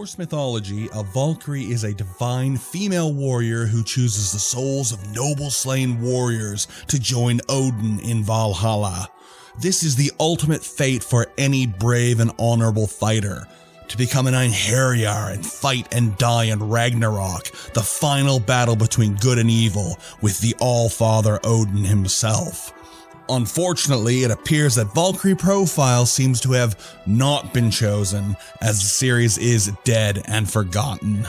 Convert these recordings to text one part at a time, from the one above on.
Norse mythology, a Valkyrie is a divine female warrior who chooses the souls of noble slain warriors to join Odin in Valhalla. This is the ultimate fate for any brave and honorable fighter, to become an Einherjar and fight and die in Ragnarok, the final battle between good and evil with the All-Father Odin himself. Unfortunately, it appears that Valkyrie Profile seems to have not been chosen, as the series is dead and forgotten.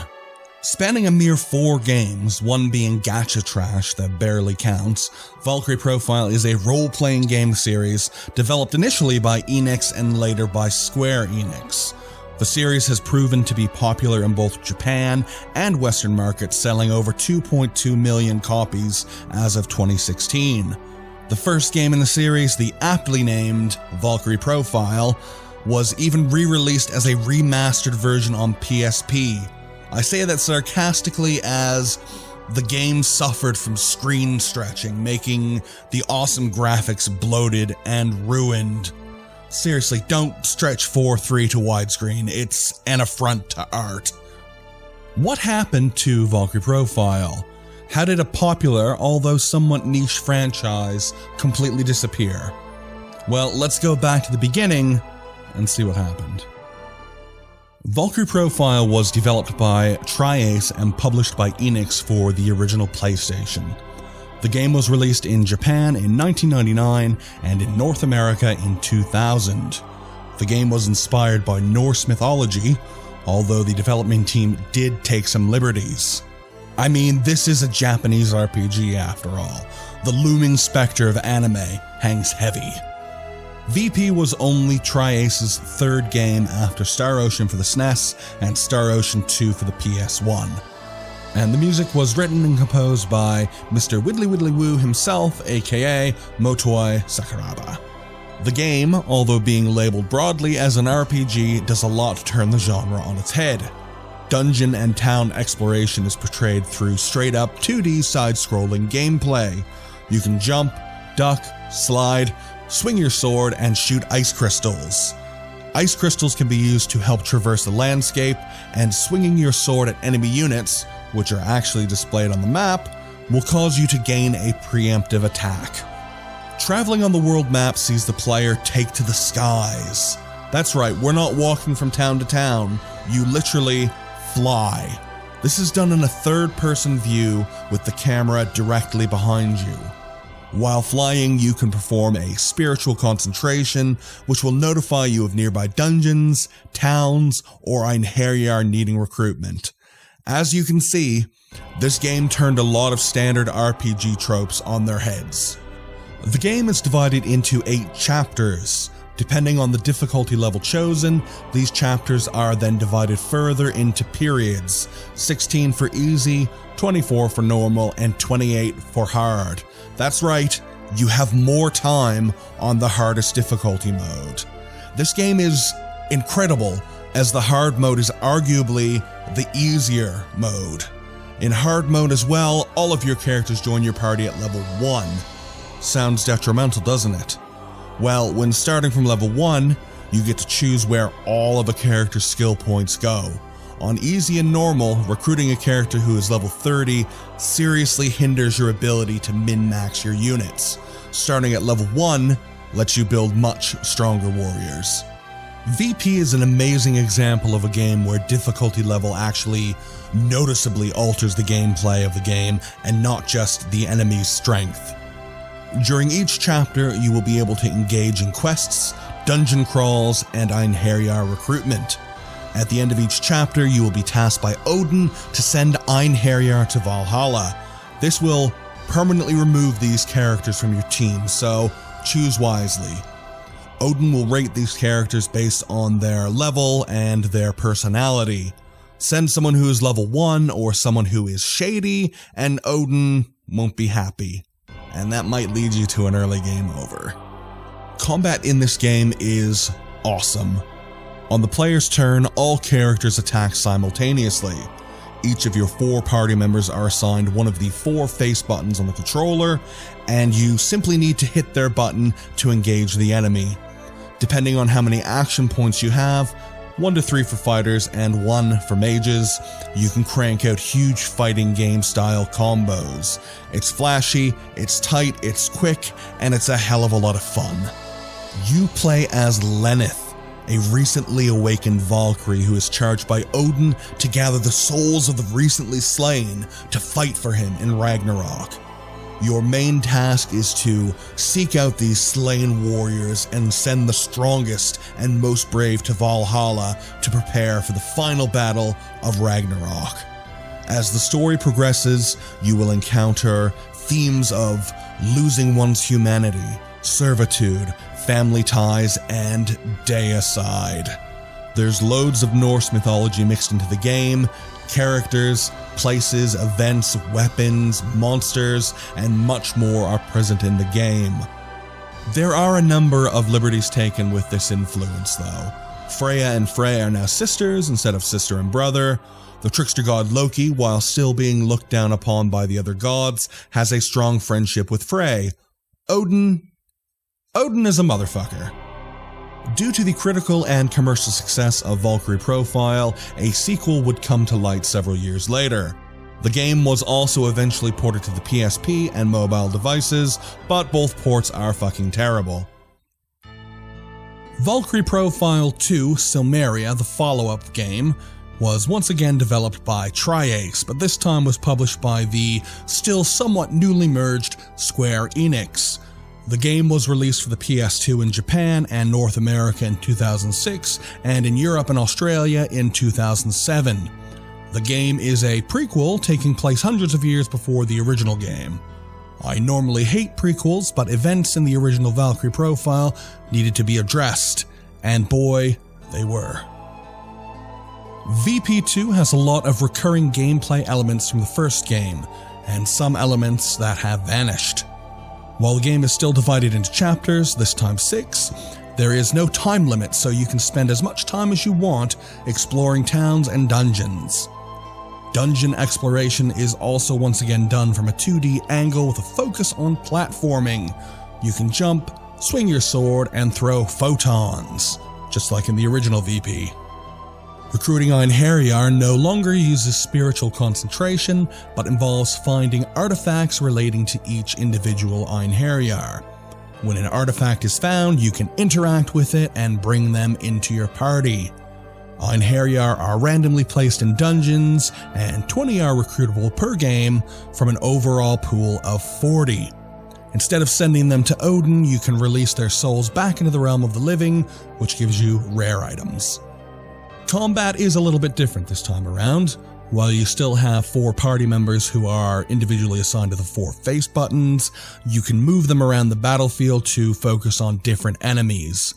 Spanning a mere 4 games, one being gacha trash that barely counts, Valkyrie Profile is a role-playing game series developed initially by Enix and later by Square Enix. The series has proven to be popular in both Japan and Western markets, selling over 2.2 million copies as of 2016. The first game in the series, the aptly named Valkyrie Profile, was even re-released as a remastered version on PSP. I say that sarcastically, as the game suffered from screen stretching, making the awesome graphics bloated and ruined. Seriously, don't stretch 4:3 to widescreen, it's an affront to art. What happened to Valkyrie Profile? How did a popular, although somewhat niche franchise completely disappear? Well, let's go back to the beginning and see what happened. Valkyrie Profile was developed by Tri-Ace and published by Enix for the original PlayStation. The game was released in Japan in 1999 and in North America in 2000. The game was inspired by Norse mythology, although the development team did take some liberties. I mean, this is a Japanese RPG after all. The looming specter of anime hangs heavy. VP was only Tri-Ace's 3rd game after Star Ocean for the SNES and Star Ocean 2 for the PS1. And the music was written and composed by Mr. Widdly Widdly Woo himself, aka Motoi Sakuraba. The game, although being labeled broadly as an RPG, does a lot to turn the genre on its head. Dungeon and town exploration is portrayed through straight-up 2D side-scrolling gameplay. You can jump, duck, slide, swing your sword, and shoot ice crystals. Ice crystals can be used to help traverse the landscape, and swinging your sword at enemy units, which are actually displayed on the map, will cause you to gain a preemptive attack. Traveling on the world map sees the player take to the skies. That's right, we're not walking from town to town, you literally fly. This is done in a third-person view with the camera directly behind you. While flying, you can perform a spiritual concentration, which will notify you of nearby dungeons, towns, or Einherjar needing recruitment. As you can see, this game turned a lot of standard RPG tropes on their heads. The game is divided into 8 chapters. Depending on the difficulty level chosen, these chapters are then divided further into periods, 16 for easy, 24 for normal, and 28 for hard. That's right, you have more time on the hardest difficulty mode. This game is incredible, as the hard mode is arguably the easier mode. In hard mode as well, all of your characters join your party at level 1. Sounds detrimental, doesn't it? Well, when starting from level 1, you get to choose where all of a character's skill points go. On easy and normal, recruiting a character who is level 30 seriously hinders your ability to min-max your units. Starting at level 1 lets you build much stronger warriors. VP is an amazing example of a game where difficulty level actually noticeably alters the gameplay of the game and not just the enemy's strength. During each chapter, you will be able to engage in quests, dungeon crawls, and Einherjar recruitment. At the end of each chapter, you will be tasked by Odin to send Einherjar to Valhalla. This will permanently remove these characters from your team, so choose wisely. Odin will rate these characters based on their level and their personality. Send someone who is level 1 or someone who is shady, and Odin won't be happy. And that might lead you to an early game over. Combat in this game is awesome. On the player's turn, all characters attack simultaneously. Each of your 4 party members are assigned one of the 4 face buttons on the controller, and you simply need to hit their button to engage the enemy. Depending on how many action points you have, 1 to 3 for fighters and 1 for mages. You can crank out huge fighting game style combos. It's flashy, it's tight, it's quick, and it's a hell of a lot of fun. You play as Lenneth, a recently awakened Valkyrie who is charged by Odin to gather the souls of the recently slain to fight for him in Ragnarok. Your main task is to seek out these slain warriors and send the strongest and most brave to Valhalla to prepare for the final battle of Ragnarok. As the story progresses, you will encounter themes of losing one's humanity, servitude, family ties, and deicide. There's loads of Norse mythology mixed into the game, characters, places, events, weapons, monsters, and much more are present in the game. There are a number of liberties taken with this influence though. Freya and Frey are now sisters instead of sister and brother. The trickster god Loki, while still being looked down upon by the other gods, has a strong friendship with Frey. Odin is a motherfucker. Due to the critical and commercial success of Valkyrie Profile, a sequel would come to light several years later. The game was also eventually ported to the PSP and mobile devices, but both ports are fucking terrible. Valkyrie Profile 2 Silmeria, the follow-up game, was once again developed by Tri-Ace, but this time was published by the still somewhat newly merged Square Enix. The game was released for the PS2 in Japan and North America in 2006, and in Europe and Australia in 2007. The game is a prequel taking place hundreds of years before the original game. I normally hate prequels, but events in the original Valkyrie Profile needed to be addressed, and boy, they were. VP2 has a lot of recurring gameplay elements from the first game, and some elements that have vanished. While the game is still divided into chapters, this time 6, there is no time limit, so you can spend as much time as you want exploring towns and dungeons. Dungeon exploration is also once again done from a 2D angle with a focus on platforming. You can jump, swing your sword, and throw photons, just like in the original VP. Recruiting Einherjar no longer uses spiritual concentration, but involves finding artifacts relating to each individual Einherjar. When an artifact is found, you can interact with it and bring them into your party. Einherjar are randomly placed in dungeons, and 20 are recruitable per game from an overall pool of 40. Instead of sending them to Odin, you can release their souls back into the realm of the living, which gives you rare items. Combat is a little bit different this time around. While you still have 4 party members who are individually assigned to the 4 face buttons, you can move them around the battlefield to focus on different enemies.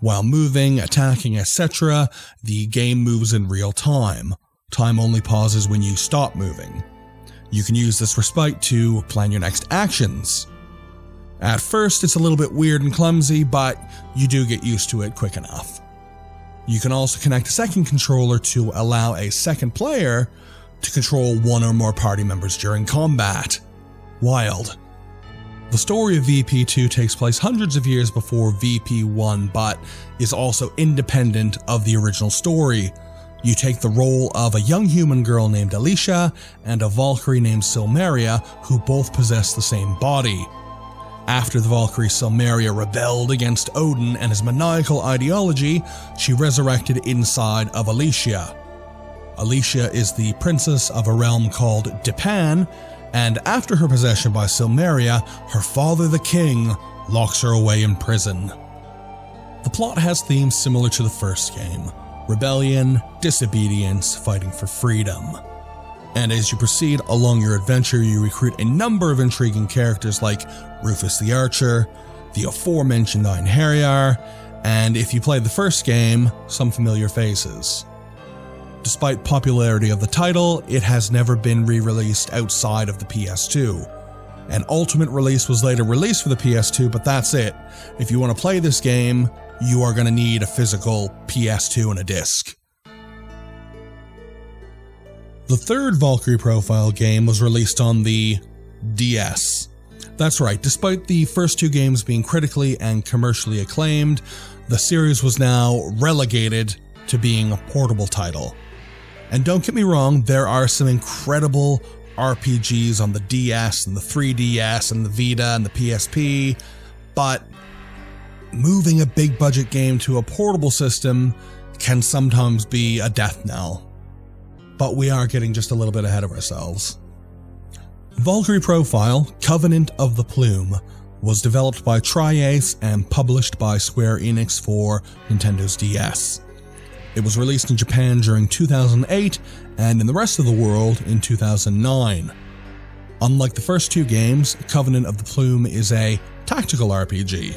While moving, attacking, etc., the game moves in real time. Time only pauses when you stop moving. You can use this respite to plan your next actions. At first, it's a little bit weird and clumsy, but you do get used to it quick enough. You can also connect a second controller to allow a second player to control 1 or more party members during combat. Wild. The story of VP2 takes place hundreds of years before VP1, but is also independent of the original story. You take the role of a young human girl named Alicia and a Valkyrie named Silmeria, who both possess the same body. After the Valkyrie Silmeria rebelled against Odin and his maniacal ideology, she resurrected inside of Alicia. Alicia is the princess of a realm called Dipan, and after her possession by Silmeria, her father the king locks her away in prison. The plot has themes similar to the first game: rebellion, disobedience, fighting for freedom. And as you proceed along your adventure, you recruit a number of intriguing characters like Rufus the Archer, the aforementioned Einherjar, and if you played the first game, some familiar faces. Despite popularity of the title, it has never been re-released outside of the PS2. An ultimate release was later released for the PS2, but that's it. If you want to play this game, you are going to need a physical PS2 and a disc. The third Valkyrie Profile game was released on the DS. That's right, despite the first 2 games being critically and commercially acclaimed, the series was now relegated to being a portable title. And don't get me wrong, there are some incredible RPGs on the DS and the 3DS and the Vita and the PSP, but moving a big budget game to a portable system can sometimes be a death knell. But we are getting just a little bit ahead of ourselves. Valkyrie Profile, Covenant of the Plume, was developed by Tri-Ace and published by Square Enix for Nintendo's DS. It was released in Japan during 2008 and in the rest of the world in 2009. Unlike the first two games, Covenant of the Plume is a tactical RPG.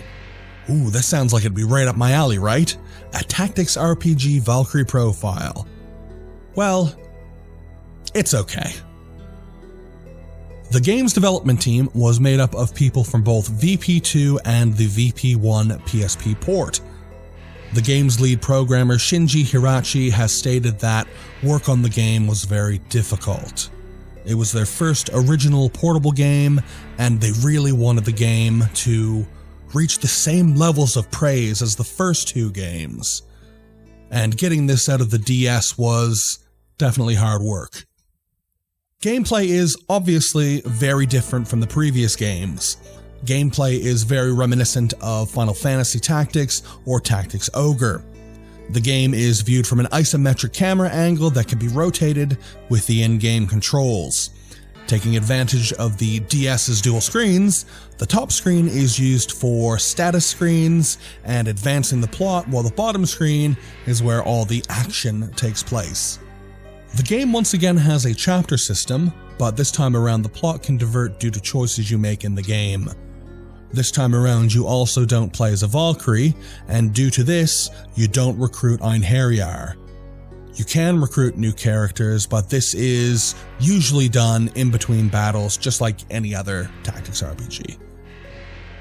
Ooh, this sounds like it'd be right up my alley, right? A tactics RPG Valkyrie Profile. Well, it's okay. The game's development team was made up of people from both VP2 and the VP1 PSP port. The game's lead programmer Shinji Hirachi has stated that work on the game was very difficult. It was their first original portable game, and they really wanted the game to reach the same levels of praise as the first two games. And getting this out of the DS was definitely hard work. Gameplay is obviously very different from the previous games. Gameplay is very reminiscent of Final Fantasy Tactics or Tactics Ogre. The game is viewed from an isometric camera angle that can be rotated with the in-game controls. Taking advantage of the DS's dual screens, the top screen is used for status screens and advancing the plot, while the bottom screen is where all the action takes place. The game once again has a chapter system, but this time around the plot can divert due to choices you make in the game. This time around you also don't play as a Valkyrie, and due to this, you don't recruit Einherjar. You can recruit new characters, but this is usually done in between battles, just like any other tactics RPG.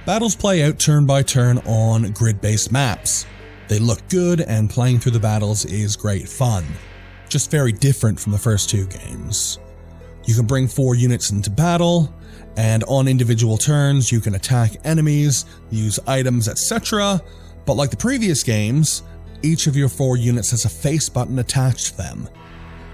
Battles play out turn by turn on grid-based maps. They look good, and playing through the battles is great fun. Just very different from the first two games. You can bring 4 units into battle, and on individual turns you can attack enemies, use items, etc. But like the previous games, each of your 4 units has a face button attached to them.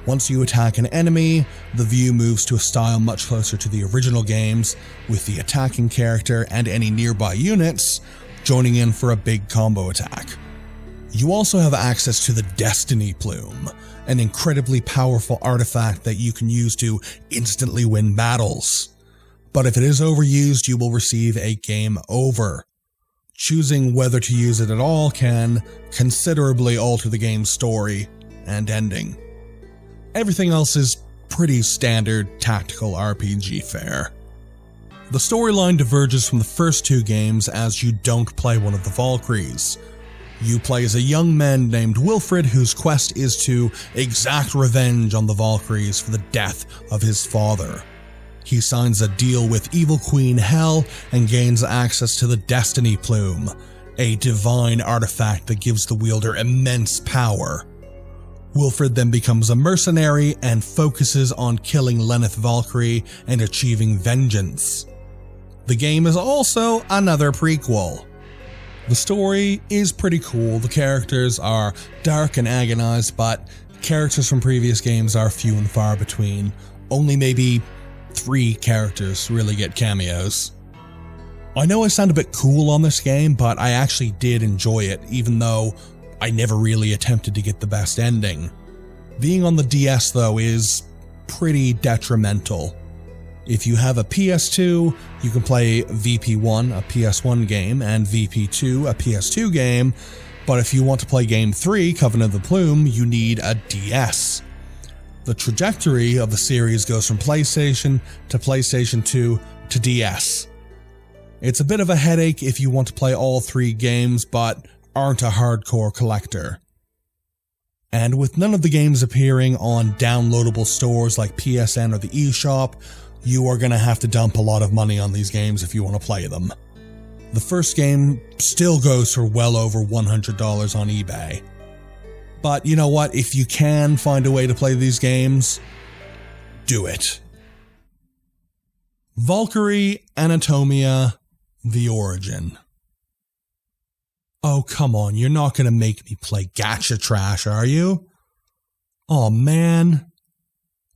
Once you attack an enemy, the view moves to a style much closer to the original games, with the attacking character and any nearby units joining in for a big combo attack. You also have access to the Destiny Plume, an incredibly powerful artifact that you can use to instantly win battles. But if it is overused, you will receive a game over. Choosing whether to use it at all can considerably alter the game's story and ending. Everything else is pretty standard tactical RPG fare. The storyline diverges from the first two games as you don't play one of the Valkyries. You play as a young man named Wilfred whose quest is to exact revenge on the Valkyries for the death of his father. He signs a deal with Evil Queen Hel and gains access to the Destiny Plume, a divine artifact that gives the wielder immense power. Wilfred then becomes a mercenary and focuses on killing Lenneth Valkyrie and achieving vengeance. The game is also another prequel. The story is pretty cool, the characters are dark and agonized, but characters from previous games are few and far between. Only maybe 3 characters really get cameos. I know I sound a bit cool on this game, but I actually did enjoy it, even though I never really attempted to get the best ending. Being on the DS though is pretty detrimental. If you have a PS2, you can play VP1, a PS1 game, and VP2, a PS2 game, but if you want to play Game 3, Covenant of the Plume, you need a DS. The trajectory of the series goes from PlayStation to PlayStation 2 to DS. It's a bit of a headache if you want to play all 3 games, but aren't a hardcore collector. And with none of the games appearing on downloadable stores like PSN or the eShop, you are going to have to dump a lot of money on these games if you want to play them. The first game still goes for well over $100 on eBay. But you know what, if you can find a way to play these games, do it. Valkyrie Anatomia: The Origin. Oh, come on, you're not gonna make me play gacha trash, are you? Oh, man.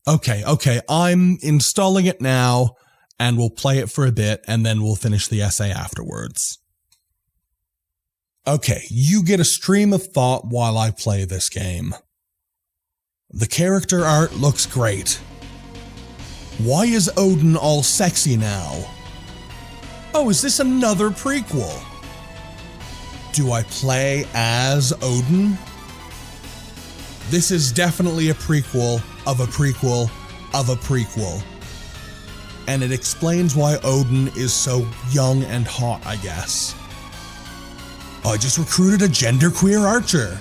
Okay, I'm installing it now, and we'll play it for a bit, and then we'll finish the essay afterwards. Okay, you get a stream of thought while I play this game. The character art looks great. Why is Odin all sexy now? Oh, is this another prequel? Do I play as Odin? This is definitely a prequel of a prequel of a prequel. And it explains why Odin is so young and hot, I guess. I just recruited a genderqueer archer.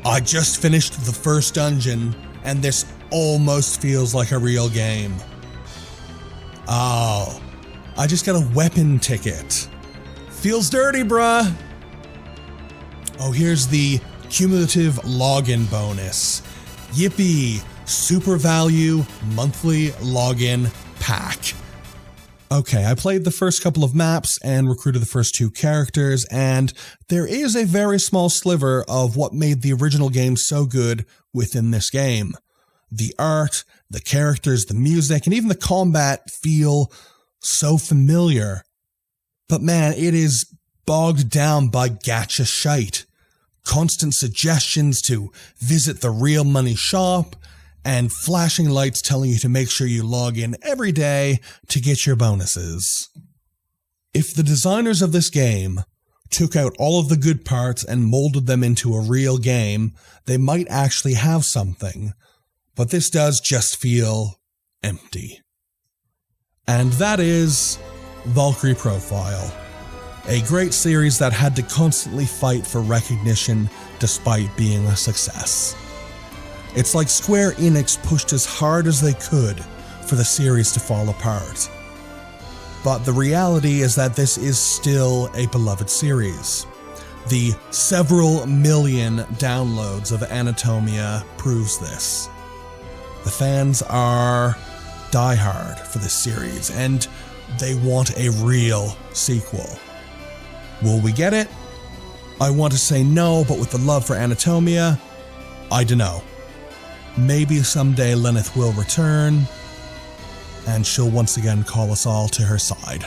I just finished the first dungeon, and this almost feels like a real game. Oh, I just got a weapon ticket. Feels dirty, bruh. Oh, here's the cumulative login bonus. Yippee! Super value monthly login pack. Okay, I played the first couple of maps and recruited the first 2 characters, and there is a very small sliver of what made the original game so good within this game. The art, the characters, the music, and even the combat feel so familiar. But man, it is bogged down by gacha shite. Constant suggestions to visit the real money shop, and flashing lights telling you to make sure you log in every day to get your bonuses. If the designers of this game took out all of the good parts and molded them into a real game, they might actually have something. But this does just feel empty. And that is Valkyrie Profile. A great series that had to constantly fight for recognition despite being a success. It's like Square Enix pushed as hard as they could for the series to fall apart. But the reality is that this is still a beloved series. The several million downloads of Anatomia proves this. The fans are diehard for this series, and they want a real sequel. Will we get it? I want to say no, but with the love for Anatomia, I dunno. Maybe someday Lenneth will return, and she'll once again call us all to her side.